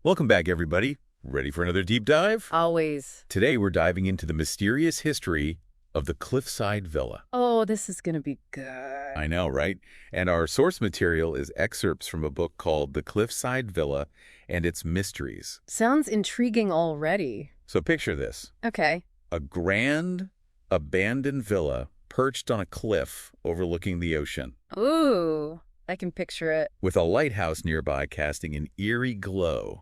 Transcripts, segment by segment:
Welcome back, everybody. Ready for another deep dive? Always. Today, we're diving into the mysterious history of the Cliffside Villa. Oh, this is gonna be good. I know, right? And our source material is excerpts from a book called The Cliffside Villa and Its Mysteries. Sounds intriguing already. So picture this. Okay. A grand, abandoned villa perched on a cliff overlooking the ocean, Ooh, I can picture it. with a lighthouse nearby casting an eerie glow.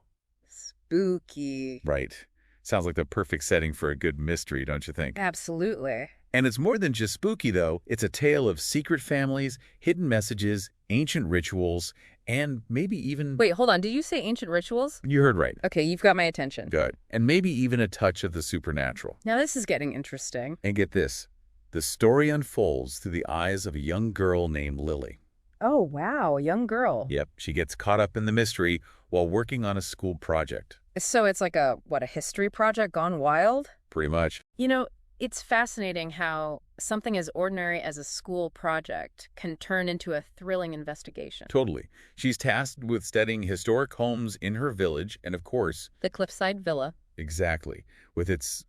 Spooky. Right. Sounds like the perfect setting for a good mystery, don't you think? Absolutely. And it's more than just spooky, though. It's a tale of secret families, hidden messages, ancient rituals, and maybe even... Wait, hold on. Did you say ancient rituals? You heard right. Okay, you've got my attention. Good. And maybe even a touch of the supernatural. Now this is getting interesting. And get this. The story unfolds through the eyes of a young girl named Lily. Oh, wow, a young girl. Yep, she gets caught up in the mystery while working on a school project. So it's like a history project gone wild? Pretty much. You know, it's fascinating how something as ordinary as a school project can turn into a thrilling investigation. Totally. She's tasked with studying historic homes in her village, and of course... The Cliffside Villa. Exactly. With its,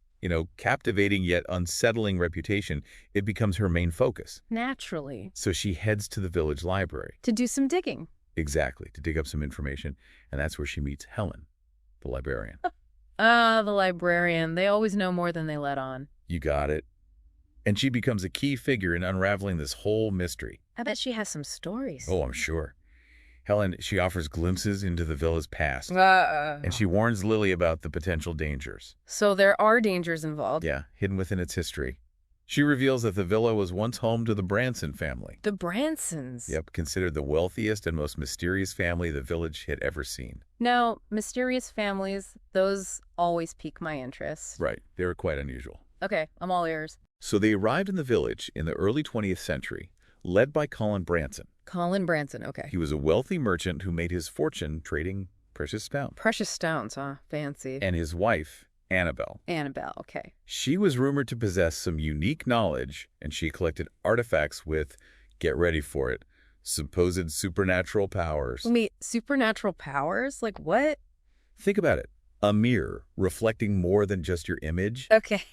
captivating yet unsettling reputation, it becomes her main focus. Naturally. So she heads to the village library. To do some digging. Exactly, to dig up some information, and that's where she meets Helen, the librarian. Ah, the librarian. They always know more than they let on. You got it. And she becomes a key figure in unraveling this whole mystery. I bet she has some stories. Oh, I'm sure. Helen, she offers glimpses into the villa's past, Uh-uh. and she warns Lily about the potential dangers. So there are dangers involved. Yeah, hidden within its history. She reveals that the villa was once home to the Branson family. The Bransons. Yep, considered the wealthiest and most mysterious family the village had ever seen. Now, mysterious families, those always pique my interest. Right, they were quite unusual. Okay, I'm all ears. So they arrived in the village in the early 20th century, led by Colin Branson. Colin Branson, okay. He was a wealthy merchant who made his fortune trading precious stones. Precious stones, huh? Fancy. And his wife, Annabelle. Annabelle, okay. She was rumored to possess some unique knowledge, and she collected artifacts with, get ready for it, supposed supernatural powers. Wait, supernatural powers? Like what? Think about it. A mirror reflecting more than just your image. Okay.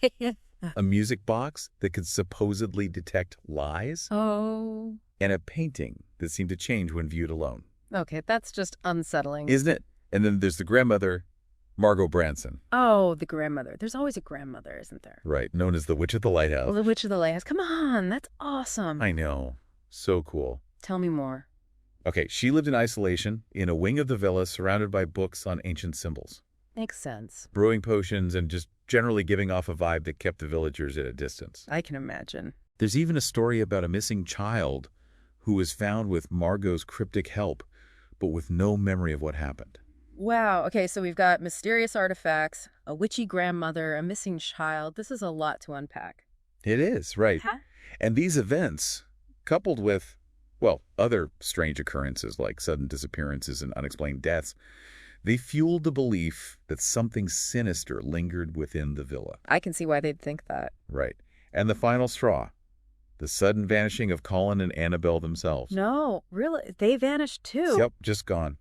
A music box that could supposedly detect lies. Oh. And a painting that seemed to change when viewed alone. Okay, that's just unsettling. Isn't it? And then there's the grandmother, Margot Branson. Oh, the grandmother. There's always a grandmother, isn't there? Right, known as the Witch of the Lighthouse. Well, the Witch of the Lighthouse. Come on, that's awesome. I know. So cool. Tell me more. Okay, she lived in isolation in a wing of the villa surrounded by books on ancient symbols. Makes sense. Brewing potions and just generally giving off a vibe that kept the villagers at a distance. I can imagine. There's even a story about a missing child who was found with Margot's cryptic help, but with no memory of what happened. Wow. Okay, so we've got mysterious artifacts, a witchy grandmother, a missing child. This is a lot to unpack. It is, right. Huh? And these events, coupled with, other strange occurrences like sudden disappearances and unexplained deaths, they fueled the belief that something sinister lingered within the villa. I can see why they'd think that. Right. And the final straw, the sudden vanishing of Colin and Annabelle themselves. No, really? They vanished too? Yep, just gone.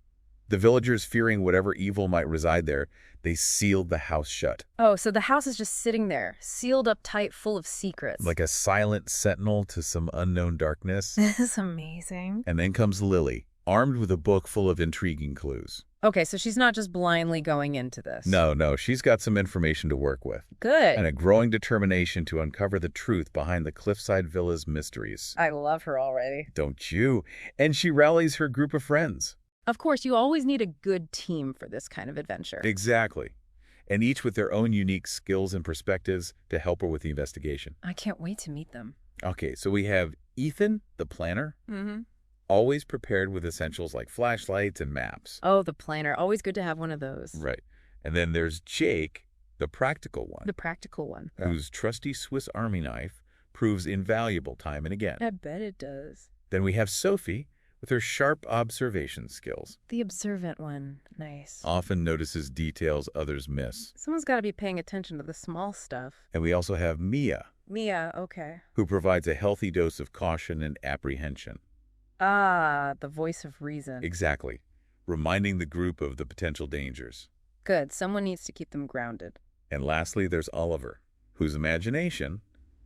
The villagers, fearing whatever evil might reside there, they sealed the house shut. Oh, so the house is just sitting there, sealed up tight, full of secrets. Like a silent sentinel to some unknown darkness. This is amazing. And then comes Lily, armed with a book full of intriguing clues. Okay, so she's not just blindly going into this. No, she's got some information to work with. Good. And a growing determination to uncover the truth behind the Cliffside Villa's mysteries. I love her already. Don't you? And she rallies her group of friends. Of course, you always need a good team for this kind of adventure. Exactly. And each with their own unique skills and perspectives to help her with the investigation. I can't wait to meet them. Okay, so we have Ethan, the planner. Mm-hmm. Always prepared with essentials like flashlights and maps. Oh, the planner. Always good to have one of those. Right. And then there's Jake, the practical one. The practical one. Whose trusty Swiss Army knife proves invaluable time and again. I bet it does. Then we have Sophie with her sharp observation skills. The observant one. Nice. Often notices details others miss. Someone's got to be paying attention to the small stuff. And we also have Mia. Mia, okay. Who provides a healthy dose of caution and apprehension. Ah, the voice of reason. Exactly. reminding the group of the potential dangers. Good. Someone needs to keep them grounded. And lastly, there's Oliver, whose imagination,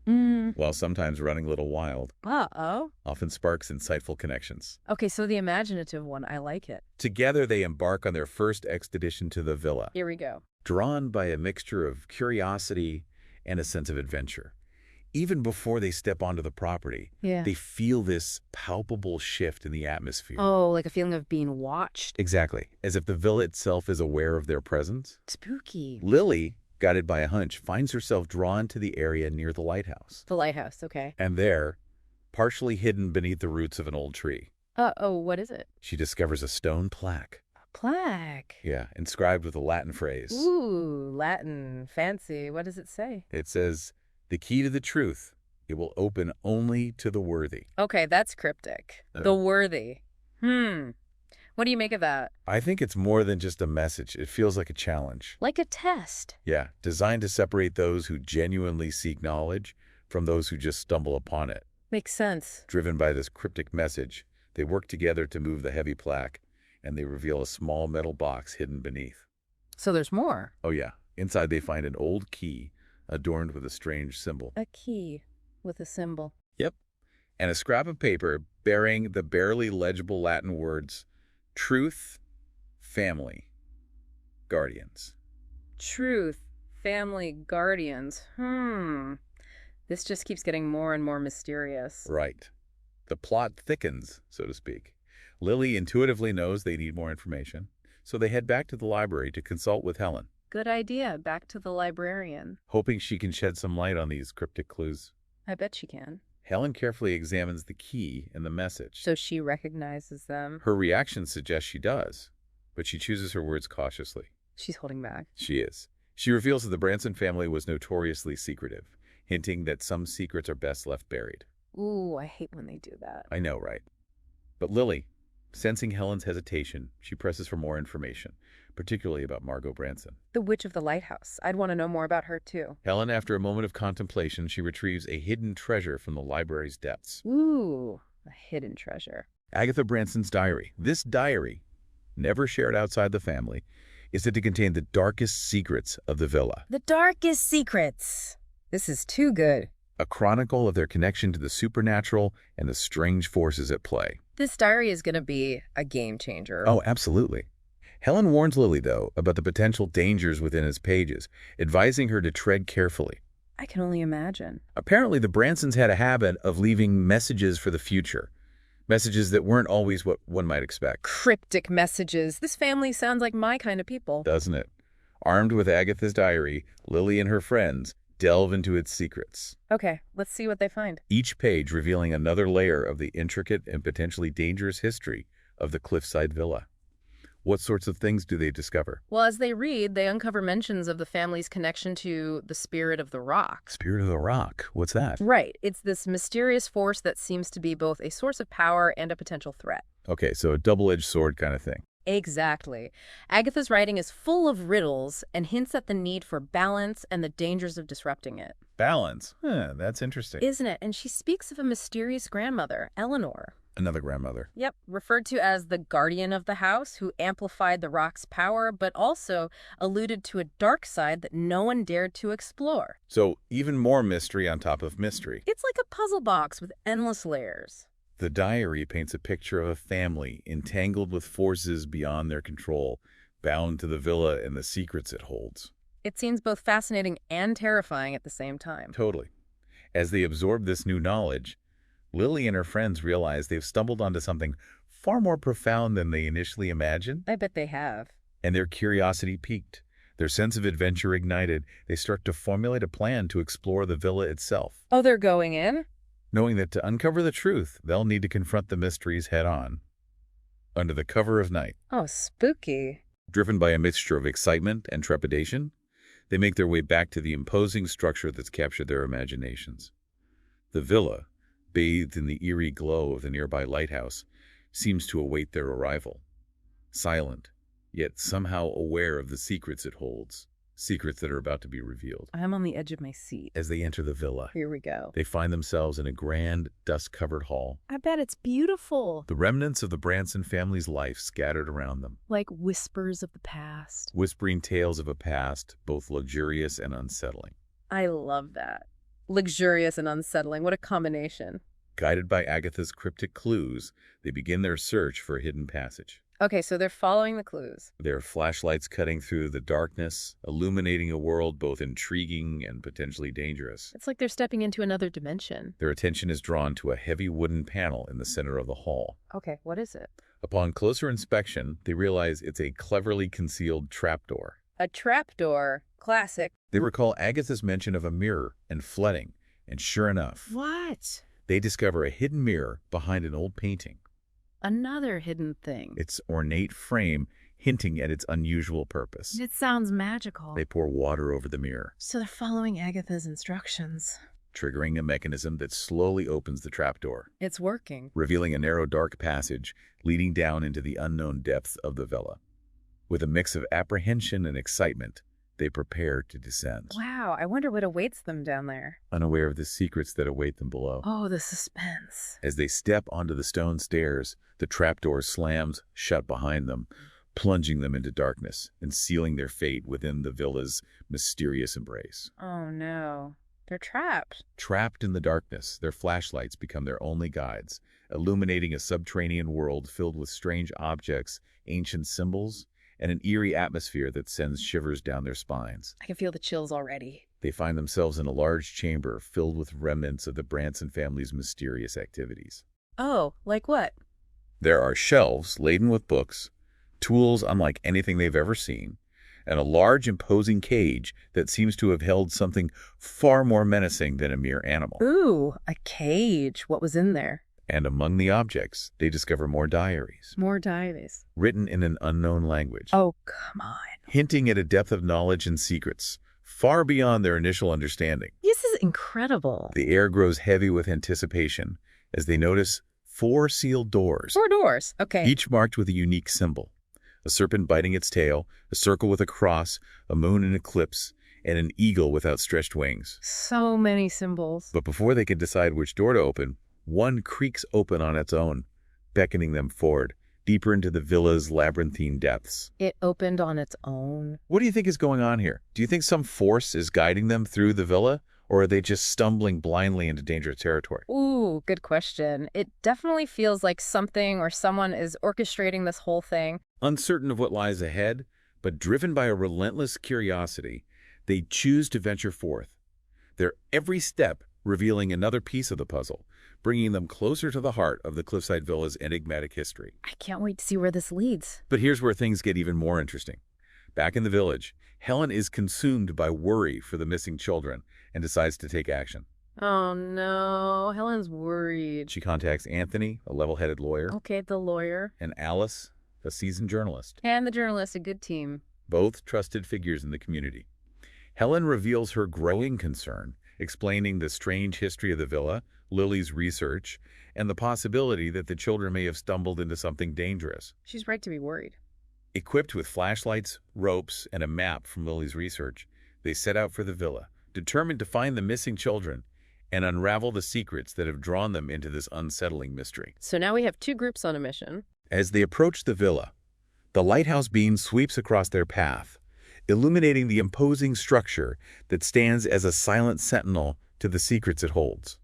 while sometimes running a little wild, Uh-oh. often sparks insightful connections. Okay, so the imaginative one, I like it. Together, they embark on their first expedition to the villa, Here we go. drawn by a mixture of curiosity and a sense of adventure. Even before they step onto the property, Yeah. they feel this palpable shift in the atmosphere. Oh, like a feeling of being watched. Exactly, as if the villa itself is aware of their presence. Spooky. Lily, guided by a hunch, finds herself drawn to the area near the lighthouse. The lighthouse, okay. And there, partially hidden beneath the roots of an old tree, Oh, what is it? she discovers a stone plaque. Plaque. Yeah, inscribed with a Latin phrase. Ooh, Latin. Fancy. What does it say? It says, "The key to the truth, it will open only to the worthy." Okay, that's cryptic. The worthy. What do you make of that? I think it's more than just a message. It feels like a challenge. Like a test. Yeah, designed to separate those who genuinely seek knowledge from those who just stumble upon it. Makes sense. Driven by this cryptic message, they work together to move the heavy plaque, and they reveal a small metal box hidden beneath. So there's more. Oh yeah, inside they find an old key adorned with a strange symbol. A key with a symbol. Yep. And a scrap of paper bearing the barely legible Latin words, "Truth, Family, Guardians." Truth. Family guardians. This just keeps getting more and more mysterious. Right. The plot thickens, so to speak. Lily intuitively knows they need more information, so they head back to the library to consult with Helen, Good idea. Back to the librarian. hoping she can shed some light on these cryptic clues. I bet she can. Helen carefully examines the key and the message. So she recognizes them. Her reaction suggests she does, but she chooses her words cautiously. She's holding back. She is. She reveals that the Branson family was notoriously secretive, hinting that some secrets are best left buried. Ooh, I hate when they do that. I know, right? But Lily, sensing Helen's hesitation, she presses for more information, particularly about Margot Branson. The Witch of the Lighthouse. I'd want to know more about her, too. Helen, after a moment of contemplation, she retrieves a hidden treasure from the library's depths. Ooh, a hidden treasure. Agatha Branson's diary. This diary, never shared outside the family, is said to contain the darkest secrets of the villa. The darkest secrets. This is too good. A chronicle of their connection to the supernatural and the strange forces at play. This diary is going to be a game changer. Oh, absolutely. Helen warns Lily, though, about the potential dangers within its pages, advising her to tread carefully. I can only imagine. Apparently, the Bransons had a habit of leaving messages for the future. Messages that weren't always what one might expect. Cryptic messages. This family sounds like my kind of people. Doesn't it? Armed with Agatha's diary, Lily and her friends delve into its secrets. Okay, let's see what they find. Each page revealing another layer of the intricate and potentially dangerous history of the Cliffside Villa. What sorts of things do they discover? Well, as they read, they uncover mentions of the family's connection to the spirit of the rock. Spirit of the Rock. What's that? Right. It's this mysterious force that seems to be both a source of power and a potential threat. Okay, so a double-edged sword kind of thing. Exactly. Agatha's writing is full of riddles and hints at the need for balance and the dangers of disrupting it. Balance. That's interesting. Isn't it? And she speaks of a mysterious grandmother, Eleanor. Another grandmother. Yep, referred to as the guardian of the house, who amplified the rock's power, but also alluded to a dark side that no one dared to explore. So even more mystery on top of mystery. It's like a puzzle box with endless layers. The diary paints a picture of a family entangled with forces beyond their control, bound to the villa and the secrets it holds. It seems both fascinating and terrifying at the same time. Totally. As they absorb this new knowledge, Lily and her friends realize they've stumbled onto something far more profound than they initially imagined. I bet they have. And their curiosity piqued. Their sense of adventure ignited. They start to formulate a plan to explore the villa itself. Oh, they're going in? Knowing that to uncover the truth, they'll need to confront the mysteries head-on. Under the cover of night. Oh, spooky. Driven by a mixture of excitement and trepidation, they make their way back to the imposing structure that's captured their imaginations. The villa, bathed in the eerie glow of the nearby lighthouse, seems to await their arrival. Silent, yet somehow aware of the secrets it holds. secrets that are about to be revealed. I'm on the edge of my seat. As they enter the villa, Here we go. they find themselves in a grand, dust-covered hall. I bet it's beautiful. The remnants of the Branson family's life scattered around them. Like whispers of the past. Whispering tales of a past, both luxurious and unsettling. I love that. Luxurious and unsettling. What a combination. Guided by Agatha's cryptic clues, they begin their search for a hidden passage. Okay, so they're following the clues. Their flashlights cutting through the darkness, illuminating a world both intriguing and potentially dangerous. It's like they're stepping into another dimension. Their attention is drawn to a heavy wooden panel in the center of the hall. Okay, what is it? Upon closer inspection, they realize it's a cleverly concealed trapdoor. A trapdoor. Classic. They recall Agatha's mention of a mirror and flooding, and sure enough, What? they discover a hidden mirror behind an old painting. Another hidden thing. Its ornate frame hinting at its unusual purpose. It sounds magical. They pour water over the mirror, So they're following Agatha's instructions. triggering a mechanism that slowly opens the trapdoor, It's working. revealing a narrow, dark passage leading down into the unknown depths of the villa. With a mix of apprehension and excitement, they prepare to descend, Wow, I wonder what awaits them down there. unaware of the secrets that await them below. Oh, the suspense. As they step onto the stone stairs, the trapdoor slams shut behind them, plunging them into darkness and sealing their fate within the villa's mysterious embrace. Oh no. They're trapped. Trapped in the darkness, their flashlights become their only guides, illuminating a subterranean world filled with strange objects, ancient symbols, and an eerie atmosphere that sends shivers down their spines. I can feel the chills already. They find themselves in a large chamber filled with remnants of the Branson family's mysterious activities. Oh, like what? There are shelves laden with books, tools unlike anything they've ever seen, and a large imposing cage that seems to have held something far more menacing than a mere animal. Ooh, a cage. What was in there? And among the objects, they discover more diaries, More diaries. written in an unknown language, Oh, come on. hinting at a depth of knowledge and secrets far beyond their initial understanding. This is incredible. The air grows heavy with anticipation as they notice 4 sealed doors, 4 doors. Okay. each marked with a unique symbol. A serpent biting its tail, a circle with a cross, a moon in eclipse, and an eagle with outstretched wings. So many symbols. But before they can decide which door to open, one creaks open on its own, beckoning them forward, deeper into the villa's labyrinthine depths. It opened on its own. What do you think is going on here? Do you think some force is guiding them through the villa, or are they just stumbling blindly into dangerous territory? Ooh, good question. It definitely feels like something or someone is orchestrating this whole thing. Uncertain of what lies ahead, but driven by a relentless curiosity, they choose to venture forth, their every step revealing another piece of the puzzle, bringing them closer to the heart of the Cliffside Villa's enigmatic history. I can't wait to see where this leads. But here's where things get even more interesting. Back in the village, Helen is consumed by worry for the missing children and decides to take action. Oh no, Helen's worried. She contacts Anthony, a level-headed lawyer, Okay, the lawyer. and Alice, a seasoned journalist, And the journalist, a good team. both trusted figures in the community. Helen reveals her growing concern, explaining the strange history of the villa, Lily's research, and the possibility that the children may have stumbled into something dangerous. She's right to be worried. Equipped with flashlights, ropes, and a map from Lily's research, they set out for the villa, determined to find the missing children and unravel the secrets that have drawn them into this unsettling mystery. So now we have 2 groups on a mission. As they approach the villa, the lighthouse beam sweeps across their path, illuminating the imposing structure that stands as a silent sentinel to the secrets it holds.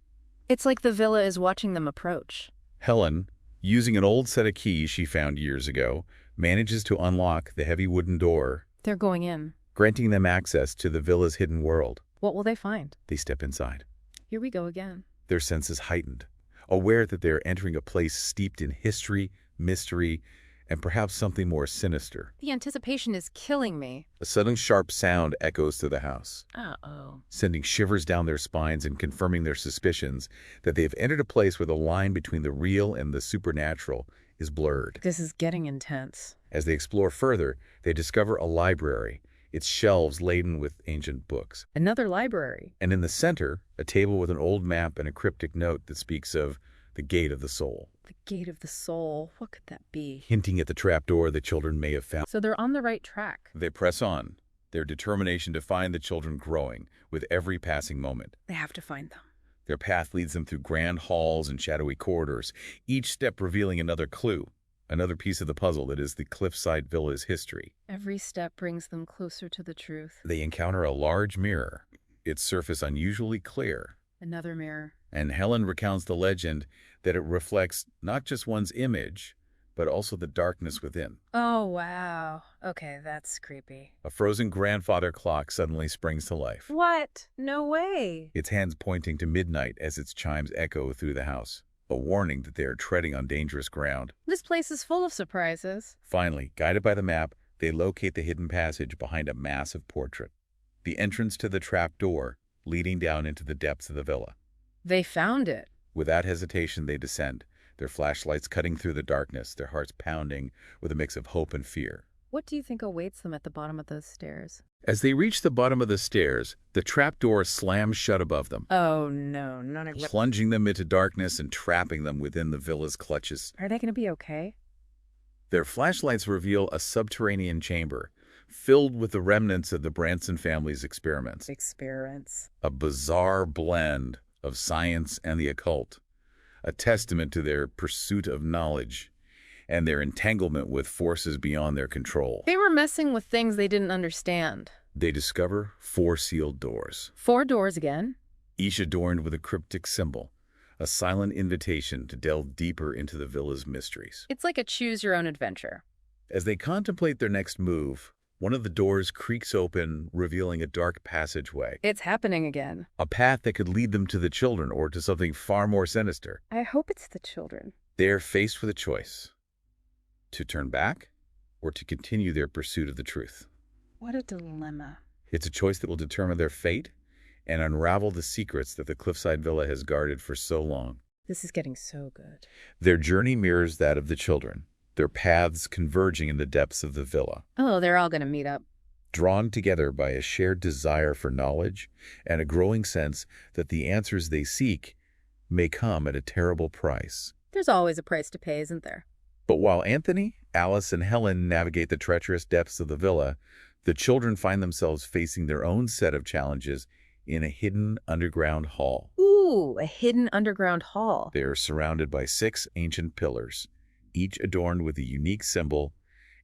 It's like the villa is watching them approach. Helen, using an old set of keys she found years ago, manages to unlock the heavy wooden door, They're going in. granting them access to the villa's hidden world. What will they find? They step inside, Here we go again. their senses heightened, aware that they are entering a place steeped in history, mystery, and perhaps something more sinister. The anticipation is killing me. A sudden sharp sound echoes through the house, Uh-oh. sending shivers down their spines and confirming their suspicions that they have entered a place where the line between the real and the supernatural is blurred. This is getting intense. As they explore further, they discover a library, its shelves laden with ancient books. Another library. And in the center, a table with an old map and a cryptic note that speaks of the gate of the soul, The gate of the soul. What could that be? hinting at the trapdoor the children may have found. So they're on the right track. They press on, their determination to find the children growing with every passing moment. They have to find them. Their path leads them through grand halls and shadowy corridors, each step revealing another clue, another piece of the puzzle that is the Cliffside Villa's history. Every step brings them closer to the truth. They encounter a large mirror, its surface unusually clear. Another mirror. And Helen recounts the legend that it reflects not just one's image, but also the darkness within. Oh, wow. Okay, that's creepy. A frozen grandfather clock suddenly springs to life, What? No way. its hands pointing to midnight as its chimes echo through the house, a warning that they are treading on dangerous ground. This place is full of surprises. Finally, guided by the map, they locate the hidden passage behind a massive portrait, the entrance to the trap door leading down into the depths of the villa. They found it. Without hesitation, they descend, their flashlights cutting through the darkness, their hearts pounding with a mix of hope and fear. What do you think awaits them at the bottom of those stairs? As they reach the bottom of the stairs, the trapdoor slams shut above them, Oh, no. None of plunging them into darkness and trapping them within the villa's clutches. Are they going to be okay? Their flashlights reveal a subterranean chamber filled with the remnants of the Branson family's experiments, Experiments. a bizarre blend of science and the occult, a testament to their pursuit of knowledge and their entanglement with forces beyond their control. They were messing with things they didn't understand. They discover 4 sealed doors, 4 doors again. each adorned with a cryptic symbol, a silent invitation to delve deeper into the villa's mysteries. It's like a choose-your-own-adventure. As they contemplate their next move, one of the doors creaks open, revealing a dark passageway, It's happening again. a path that could lead them to the children or to something far more sinister. I hope it's the children. They're faced with a choice: to turn back or to continue their pursuit of the truth. What a dilemma. It's a choice that will determine their fate and unravel the secrets that the Cliffside Villa has guarded for so long. This is getting so good. Their journey mirrors that of the children, their paths converging in the depths of the villa, Oh, they're all going to meet up. drawn together by a shared desire for knowledge and a growing sense that the answers they seek may come at a terrible price. There's always a price to pay, isn't there? But while Anthony, Alice, and Helen navigate the treacherous depths of the villa, the children find themselves facing their own set of challenges in a hidden underground hall. Ooh, a hidden underground hall. They are surrounded by 6 ancient pillars, each adorned with a unique symbol,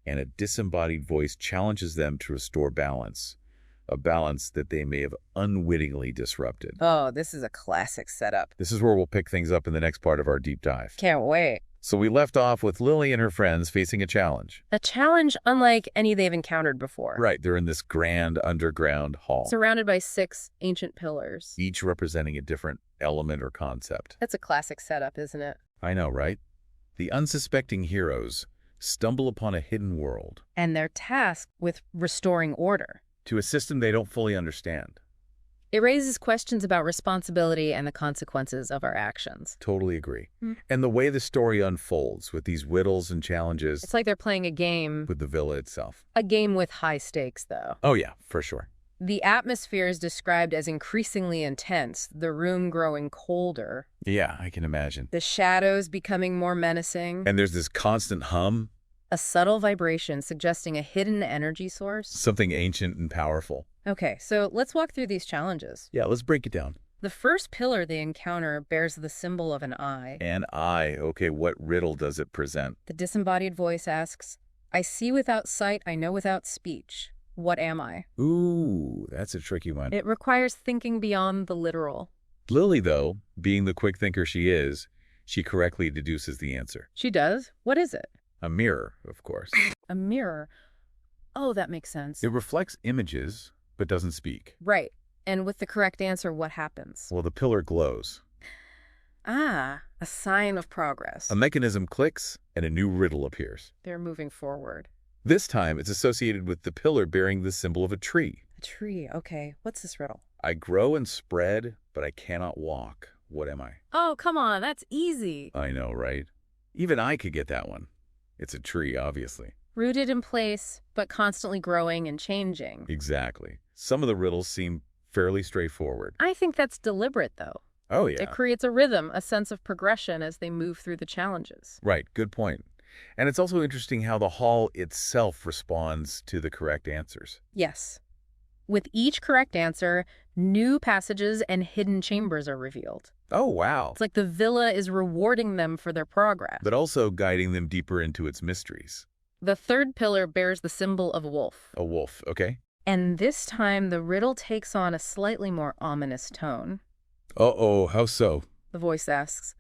and a disembodied voice challenges them to restore balance, a balance that they may have unwittingly disrupted. Oh, this is a classic setup. This is where we'll pick things up in the next part of our deep dive. Can't wait. So we left off with Lily and her friends facing a challenge. A challenge unlike any they've encountered before. Right, they're in this grand underground hall, Surrounded by 6 ancient pillars. each representing a different element or concept. That's a classic setup, isn't it? I know, right? The unsuspecting heroes stumble upon a hidden world And they're tasked with restoring order. to a system they don't fully understand. It raises questions about responsibility and the consequences of our actions. Totally agree. Hmm. And the way the story unfolds with these riddles and challenges It's like they're playing a game. with the villa itself. A game with high stakes, though. Oh yeah, for sure. The atmosphere is described as increasingly intense, the room growing colder, Yeah, I can imagine. the shadows becoming more menacing, And there's this constant hum, a subtle vibration suggesting a hidden energy source. something ancient and powerful. Okay, so let's walk through these challenges. Yeah, let's break it down. The first pillar they encounter bears the symbol of an eye. An eye. Okay, what riddle does it present? The disembodied voice asks, I see without sight, I know without speech. What am I? Ooh, that's a tricky one. It requires thinking beyond the literal. Lily, though, being the quick thinker she is, she correctly deduces the answer. She does? What is it? A mirror, of course. A mirror. Oh, that makes sense. It reflects images, but doesn't speak. Right. And with the correct answer, what happens? Well, the pillar glows. Ah, a sign of progress. A mechanism clicks, and a new riddle appears. They're moving forward. This time, it's associated with the pillar bearing the symbol of a tree. A tree. Okay, what's this riddle? I grow and spread, but I cannot walk. What am I? Oh, come on, that's easy. I know, right? Even I could get that one. It's a tree, obviously. Rooted in place, but constantly growing and changing. Exactly. Some of the riddles seem fairly straightforward. I think that's deliberate, though. Oh, yeah. It creates a rhythm, a sense of progression as they move through the challenges. Right, good point. And it's also interesting how the hall itself responds to the correct answers. Yes. With each correct answer, new passages and hidden chambers are revealed. Oh, wow. It's like the villa is rewarding them for their progress. But also guiding them deeper into its mysteries. The third pillar bears the symbol of a wolf. A wolf, okay? And this time, the riddle takes on a slightly more ominous tone. Uh-oh, how so? The voice asks,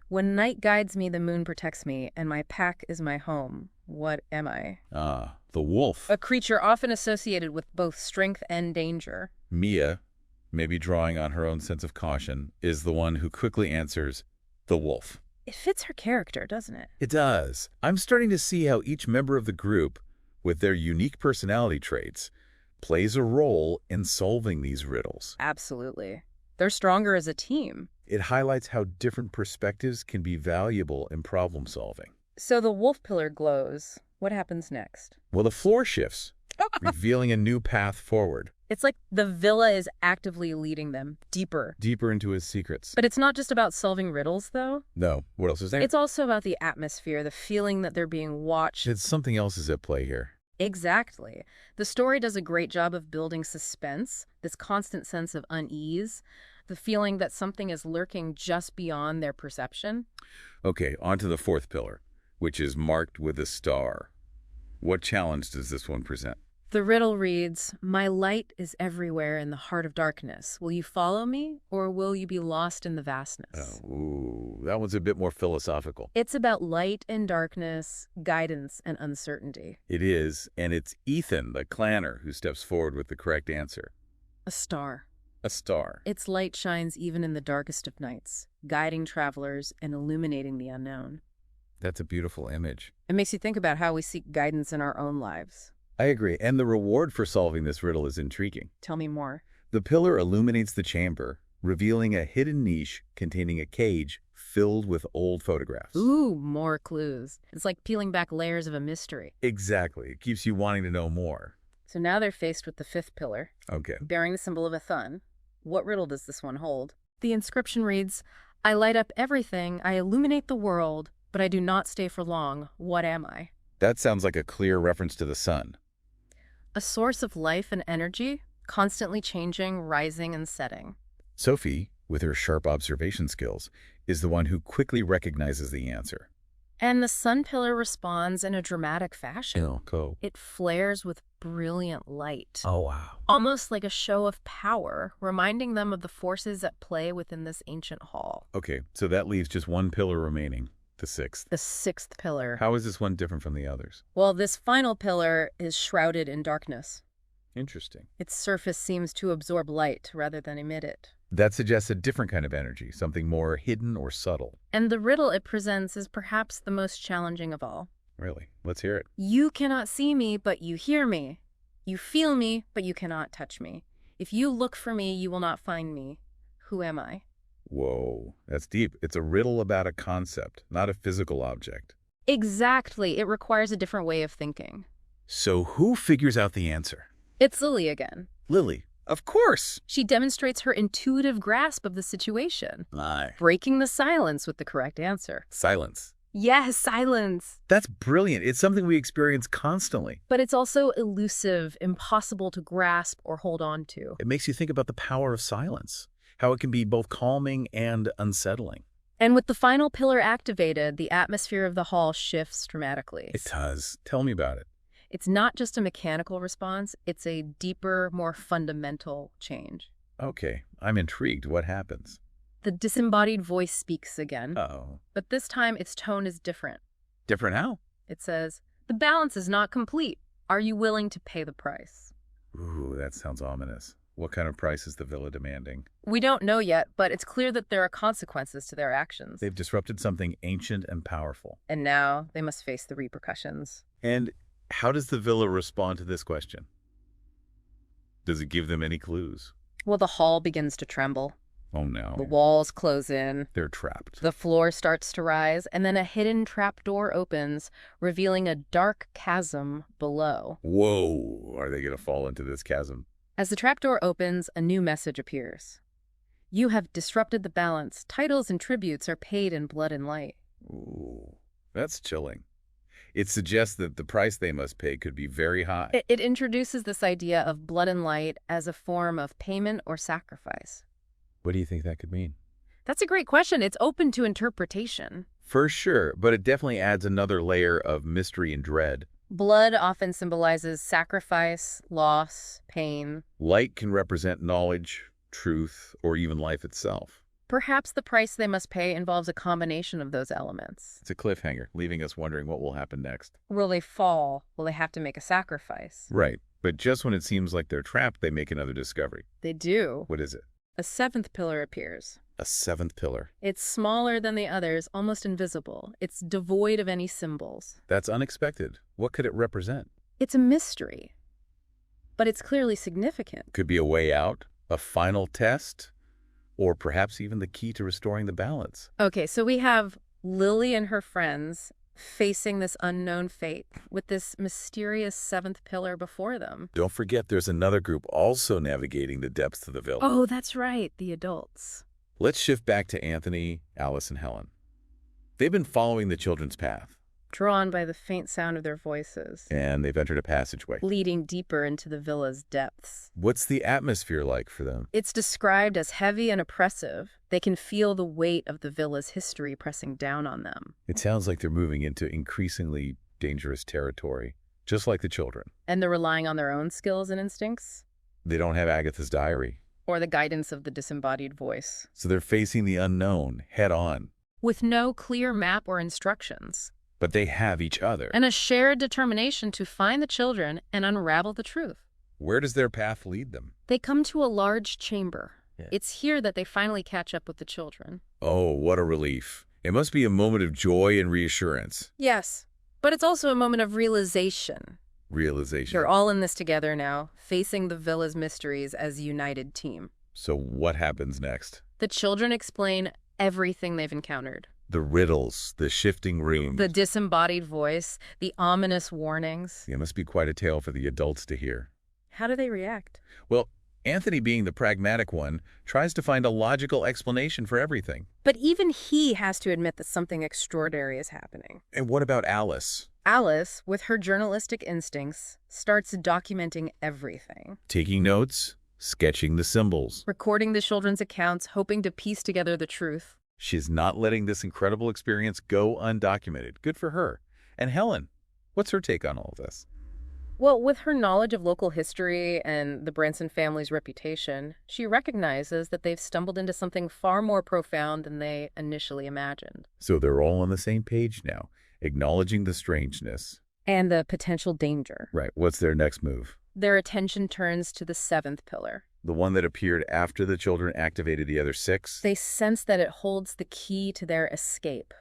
"When night guides me, the moon protects me, and my pack is my home. What am I?" Ah, the wolf. A creature often associated with both strength and danger. Mia, maybe drawing on her own sense of caution, is the one who quickly answers, the wolf. It fits her character, doesn't it? It does. I'm starting to see how each member of the group, with their unique personality traits, plays a role in solving these riddles. Absolutely. They're stronger as a team. It highlights how different perspectives can be valuable in problem solving. So the wolf pillar glows. What happens next? Well, the floor shifts, revealing a new path forward. It's like the villa is actively leading them deeper. Deeper into his secrets. But it's not just about solving riddles, though. No. What else is there? It's also about the atmosphere, the feeling that they're being watched. It's something else is at play here. Exactly. The story does a great job of building suspense, this constant sense of unease, the feeling that something is lurking just beyond their perception. Okay, on to the fourth pillar, which is marked with a star. What challenge does this one present? The riddle reads, "My light is everywhere in the heart of darkness. Will you follow me, or will you be lost in the vastness?" Ooh, that one's a bit more philosophical. It's about light and darkness, guidance and uncertainty. It is, and it's Ethan, the clanner, who steps forward with the correct answer. A star. A star. Its light shines even in the darkest of nights, guiding travelers and illuminating the unknown. That's a beautiful image. It makes you think about how we seek guidance in our own lives. I agree, and the reward for solving this riddle is intriguing. Tell me more. The pillar illuminates the chamber, revealing a hidden niche containing a cage filled with old photographs. Ooh, more clues. It's like peeling back layers of a mystery. Exactly. It keeps you wanting to know more. So now they're faced with the fifth pillar, Okay. bearing the symbol of a thun. What riddle does this one hold? The inscription reads, "I light up everything, I illuminate the world, but I do not stay for long. What am I?" That sounds like a clear reference to the sun. A source of life and energy, constantly changing, rising, and setting. Sophie, with her sharp observation skills, is the one who quickly recognizes the answer. And the sun pillar responds in a dramatic fashion. Go. It flares with brilliant light. Oh, wow. Almost like a show of power, reminding them of the forces at play within this ancient hall. Okay, so that leaves just one pillar remaining, the sixth. The sixth pillar. How is this one different from the others? Well, this final pillar is shrouded in darkness. Interesting. Its surface seems to absorb light rather than emit it. That suggests a different kind of energy, something more hidden or subtle. And the riddle it presents is perhaps the most challenging of all. Really? Let's hear it. You cannot see me, but you hear me. You feel me, but you cannot touch me. If you look for me, you will not find me. Who am I? Whoa, that's deep. It's a riddle about a concept, not a physical object. Exactly. It requires a different way of thinking. So who figures out the answer? It's Lily again. Lily. Of course. She demonstrates her intuitive grasp of the situation, Aye. breaking the silence with the correct answer. Silence. Yes, silence. That's brilliant. It's something we experience constantly. But it's also elusive, impossible to grasp or hold on to. It makes you think about the power of silence, how it can be both calming and unsettling. And with the final pillar activated, the atmosphere of the hall shifts dramatically. It does. Tell me about it. It's not just a mechanical response, it's a deeper, more fundamental change. Okay, I'm intrigued. What happens? The disembodied voice speaks again, Oh. but this time its tone is different. Different how? It says, "The balance is not complete. Are you willing to pay the price?" Ooh, that sounds ominous. What kind of price is the villa demanding? We don't know yet, but it's clear that there are consequences to their actions. They've disrupted something ancient and powerful. And now they must face the repercussions. And how does the villa respond to this question? Does it give them any clues? Well, the hall begins to tremble. Oh no. The walls close in. They're trapped. The floor starts to rise, and then a hidden trapdoor opens, revealing a dark chasm below. Whoa, are they going to fall into this chasm? As the trapdoor opens, a new message appears. "You have disrupted the balance. Titles and tributes are paid in blood and light." Ooh, that's chilling. It suggests that the price they must pay could be very high. It introduces this idea of blood and light as a form of payment or sacrifice. What do you think that could mean? That's a great question. It's open to interpretation. For sure, but it definitely adds another layer of mystery and dread. Blood often symbolizes sacrifice, loss, pain. Light can represent knowledge, truth, or even life itself. Perhaps the price they must pay involves a combination of those elements. It's a cliffhanger, leaving us wondering what will happen next. Will they fall? Will they have to make a sacrifice? Right, but just when it seems like they're trapped, they make another discovery. They do. What is it? A seventh pillar appears. A seventh pillar. It's smaller than the others, almost invisible. It's devoid of any symbols. That's unexpected. What could it represent? It's a mystery, but it's clearly significant. Could be a way out, a final test, or perhaps even the key to restoring the balance. Okay, so we have Lily and her friends facing this unknown fate with this mysterious seventh pillar before them. Don't forget there's another group also navigating the depths of the villa. Oh, that's right, the adults. Let's shift back to Anthony, Alice, and Helen. They've been following the children's path, Drawn by the faint sound of their voices, and they've entered a passageway. leading deeper into the villa's depths. What's the atmosphere like for them? It's described as heavy and oppressive. They can feel the weight of the villa's history pressing down on them. It sounds like they're moving into increasingly dangerous territory, just like the children. And they're relying on their own skills and instincts, They don't have Agatha's diary, or the guidance of the disembodied voice, so they're facing the unknown head on. with no clear map or instructions, But they have each other. and a shared determination to find the children and unravel the truth. Where does their path lead them? They come to a large chamber. Yeah. It's here that they finally catch up with the children. Oh, what a relief. It must be a moment of joy and reassurance. Yes, but it's also a moment of realization. Realization. They're all in this together now, facing the villa's mysteries as a united team. So what happens next? The children explain everything they've encountered. The riddles, the shifting rooms. The disembodied voice, the ominous warnings. It must be quite a tale for the adults to hear. How do they react? Well, Anthony, being the pragmatic one, tries to find a logical explanation for everything. But even he has to admit that something extraordinary is happening. And what about Alice? Alice, with her journalistic instincts, starts documenting everything. Taking notes, sketching the symbols. Recording the children's accounts, hoping to piece together the truth. She's not letting this incredible experience go undocumented. Good for her. And Helen, what's her take on all of this? Well, with her knowledge of local history and the Branson family's reputation, she recognizes that they've stumbled into something far more profound than they initially imagined. So they're all on the same page now, acknowledging the strangeness. And the potential danger. Right, what's their next move? Their attention turns to the seventh pillar. The one that appeared after the children activated the other 6? They sense that it holds the key to their escape.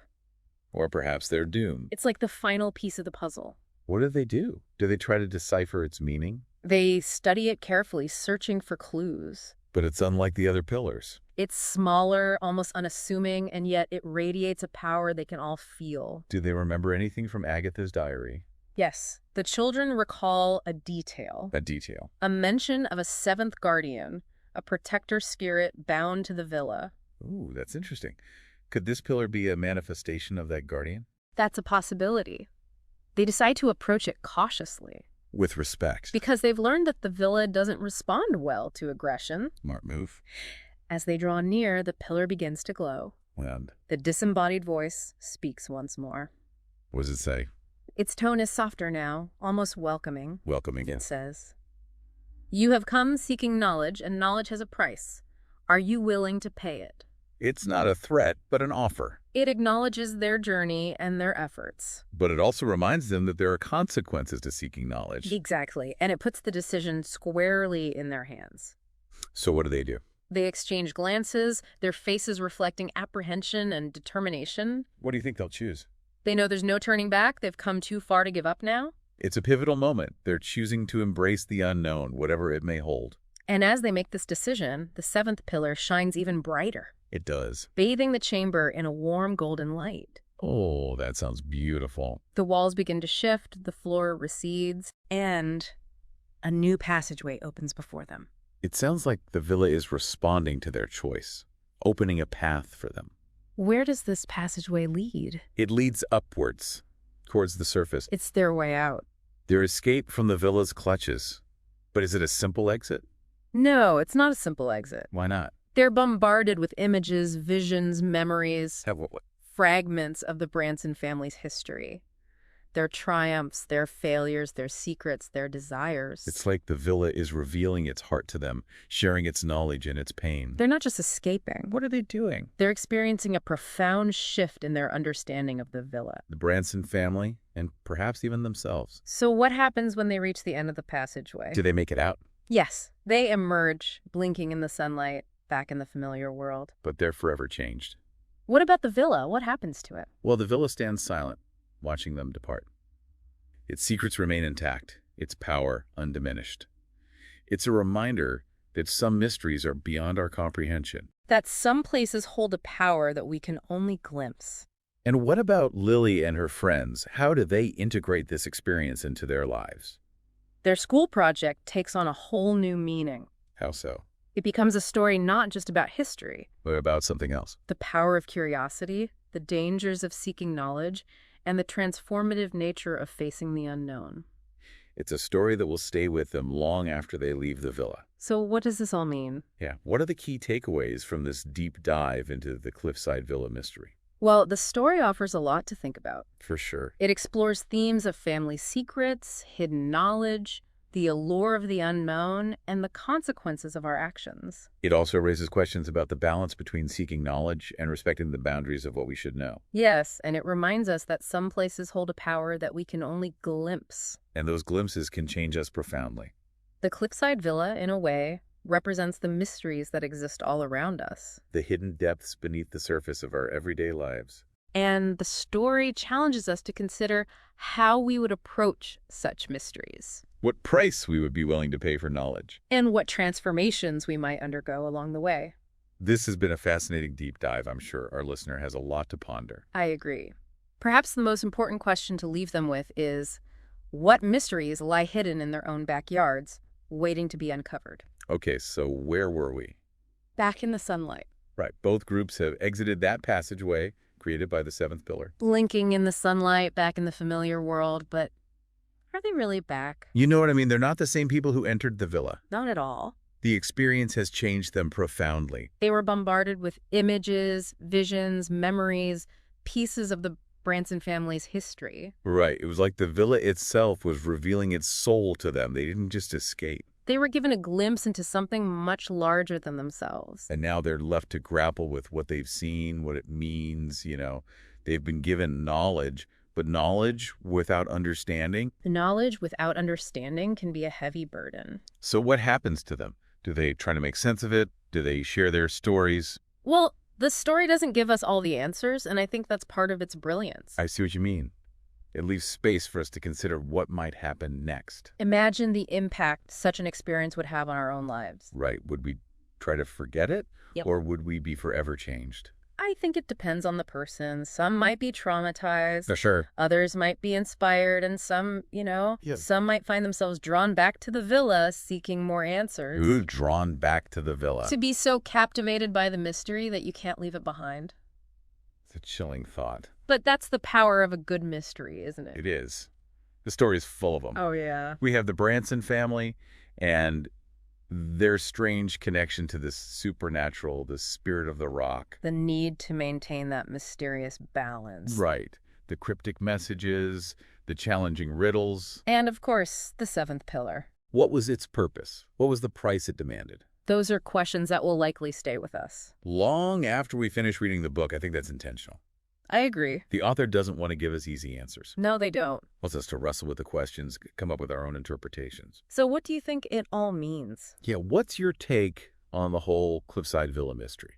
Or perhaps their doom. It's like the final piece of the puzzle. What do? Do they try to decipher its meaning? They study it carefully, searching for clues. But it's unlike the other pillars. It's smaller, almost unassuming, and yet it radiates a power they can all feel. Do they remember anything from Agatha's diary? Yes, the children recall a detail. A detail. A mention of a seventh guardian, a protector spirit bound to the villa. Ooh, that's interesting. Could this pillar be a manifestation of that guardian? That's a possibility. They decide to approach it cautiously. With respect. Because they've learned that the villa doesn't respond well to aggression. Smart move. As they draw near, the pillar begins to glow. And The disembodied voice speaks once more. what does it say? Its tone is softer now, almost welcoming. Welcoming. It says, "You have come seeking knowledge, and knowledge has a price. Are you willing to pay it?" It's not a threat, but an offer. It acknowledges their journey and their efforts. But it also reminds them that there are consequences to seeking knowledge. Exactly, and it puts the decision squarely in their hands. So what do? They exchange glances, their faces reflecting apprehension and determination. What do you think they'll choose? They know there's no turning back. They've come too far to give up now. It's a pivotal moment. They're choosing to embrace the unknown, whatever it may hold. And as they make this decision, the seventh pillar shines even brighter, It does. bathing the chamber in a warm golden light. Oh, that sounds beautiful. The walls begin to shift, the floor recedes, and a new passageway opens before them. It sounds like the villa is responding to their choice, opening a path for them. Where does this passageway lead? It leads upwards, towards the surface. It's their way out. Their escape from the villa's clutches. But is it a simple exit? No, it's not a simple exit. Why not? They're bombarded with images, visions, memories, What? fragments of the Branson family's history. Their triumphs, their failures, their secrets, their desires. It's like the villa is revealing its heart to them, sharing its knowledge and its pain. They're not just escaping. What are they doing? They're experiencing a profound shift in their understanding of the villa. The Branson family, and perhaps even themselves. So what happens when they reach the end of the passageway? Do they make it out? Yes, they emerge, blinking in the sunlight, back in the familiar world. But they're forever changed. What about the villa? What happens to it? Well, the villa stands silent, watching them depart. Its secrets remain intact, its power undiminished. It's a reminder that some mysteries are beyond our comprehension. That some places hold a power that we can only glimpse. And what about Lily and her friends? How do they integrate this experience into their lives? Their school project takes on a whole new meaning. How so? It becomes a story not just about history, But about something else? the power of curiosity, the dangers of seeking knowledge, and the transformative nature of facing the unknown. It's a story that will stay with them long after they leave the villa. So what does this all mean? Yeah, what are the key takeaways from this deep dive into the Cliffside Villa mystery? Well, the story offers a lot to think about. For sure. It explores themes of family secrets, hidden knowledge, the allure of the unknown, and the consequences of our actions. It also raises questions about the balance between seeking knowledge and respecting the boundaries of what we should know. Yes, and it reminds us that some places hold a power that we can only glimpse. And those glimpses can change us profoundly. The Cliffside Villa, in a way, represents the mysteries that exist all around us. The hidden depths beneath the surface of our everyday lives. And the story challenges us to consider how we would approach such mysteries. What price we would be willing to pay for knowledge. And what transformations we might undergo along the way. This has been a fascinating deep dive. I'm sure our listener has a lot to ponder. I agree. Perhaps the most important question to leave them with is, what mysteries lie hidden in their own backyards, waiting to be uncovered? Okay, so where were we? Back in the sunlight. Right, both groups have exited that passageway created by the seventh pillar. Blinking in the sunlight, back in the familiar world, but are they really back? You know what I mean? They're not the same people who entered the villa. Not at all. The experience has changed them profoundly. They were bombarded with images, visions, memories, pieces of the Branson family's history. Right, it was like the villa itself was revealing its soul to them. They didn't just escape. They were given a glimpse into something much larger than themselves. And now they're left to grapple with what they've seen, what it means, They've been given knowledge, but knowledge without understanding. Knowledge without understanding can be a heavy burden. So what happens to them? Do they try to make sense of it? Do they share their stories? Well, the story doesn't give us all the answers, and I think that's part of its brilliance. I see what you mean. It leaves space for us to consider what might happen next. Imagine the impact such an experience would have on our own lives. Right. Would we try to forget it? Yep. Or would we be forever changed? I think it depends on the person. Some might be traumatized. For sure. Others might be inspired, and some, some might find themselves drawn back to the villa seeking more answers. Ooh, drawn back to the villa. To be so captivated by the mystery that you can't leave it behind. It's a chilling thought. But that's the power of a good mystery, isn't it? It is. The story is full of them. Oh, yeah. We have the Branson family and their strange connection to this supernatural, the spirit of the rock. The need to maintain that mysterious balance. Right. The cryptic messages, the challenging riddles. And, of course, the seventh pillar. What was its purpose? What was the price it demanded? Those are questions that will likely stay with us. Long after we finish reading the book, I think that's intentional. I agree. The author doesn't want to give us easy answers. No, they don't. Wants us to wrestle with the questions, come up with our own interpretations. So what do you think it all means? Yeah, what's your take on the whole Cliffside Villa mystery?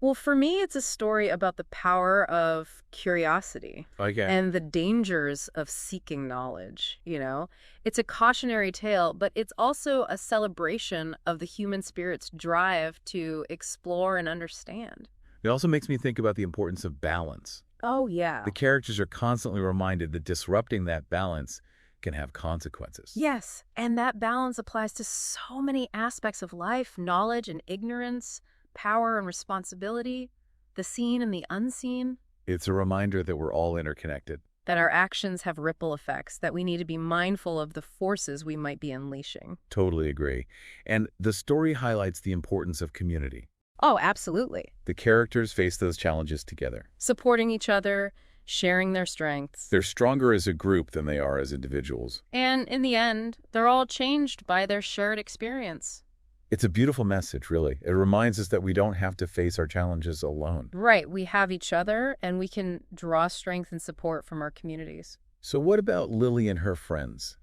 Well, for me, it's a story about the power of curiosity and the dangers of seeking knowledge, It's a cautionary tale, but it's also a celebration of the human spirit's drive to explore and understand. It also makes me think about the importance of balance. Oh, yeah. The characters are constantly reminded that disrupting that balance can have consequences. Yes, and that balance applies to so many aspects of life, knowledge and ignorance, power and responsibility, the seen and the unseen. It's a reminder that we're all interconnected, that our actions have ripple effects, that we need to be mindful of the forces we might be unleashing. Totally agree. And the story highlights the importance of community. Oh, absolutely. The characters face those challenges together. Supporting each other, sharing their strengths. They're stronger as a group than they are as individuals. And in the end, they're all changed by their shared experience. It's a beautiful message, really. It reminds us that we don't have to face our challenges alone. Right. We have each other, and we can draw strength and support from our communities. So what about Lily and her friends?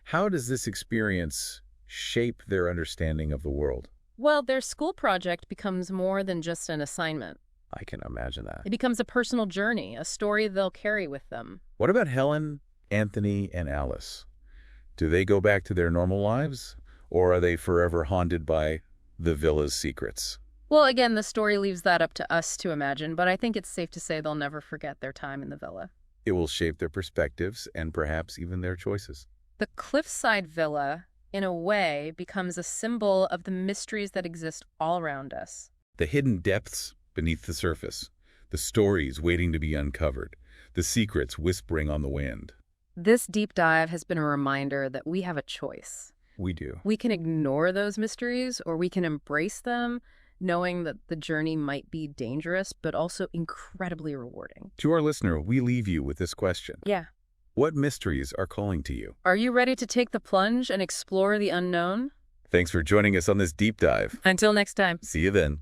How does this experience shape their understanding of the world? Well, their school project becomes more than just an assignment. I can imagine that. It becomes a personal journey, a story they'll carry with them. What about Helen, Anthony, and Alice? Do they go back to their normal lives, or are they forever haunted by the villa's secrets? Well, again, the story leaves that up to us to imagine, but I think it's safe to say they'll never forget their time in the villa. It will shape their perspectives and perhaps even their choices. The Cliffside Villa, in a way, becomes a symbol of the mysteries that exist all around us. The hidden depths beneath the surface, the stories waiting to be uncovered, the secrets whispering on the wind. This deep dive has been a reminder that we have a choice. We do. We can ignore those mysteries, or we can embrace them, knowing that the journey might be dangerous, but also incredibly rewarding. To our listener, we leave you with this question. Yeah. What mysteries are calling to you? Are you ready to take the plunge and explore the unknown? Thanks for joining us on this deep dive. Until next time. See you then.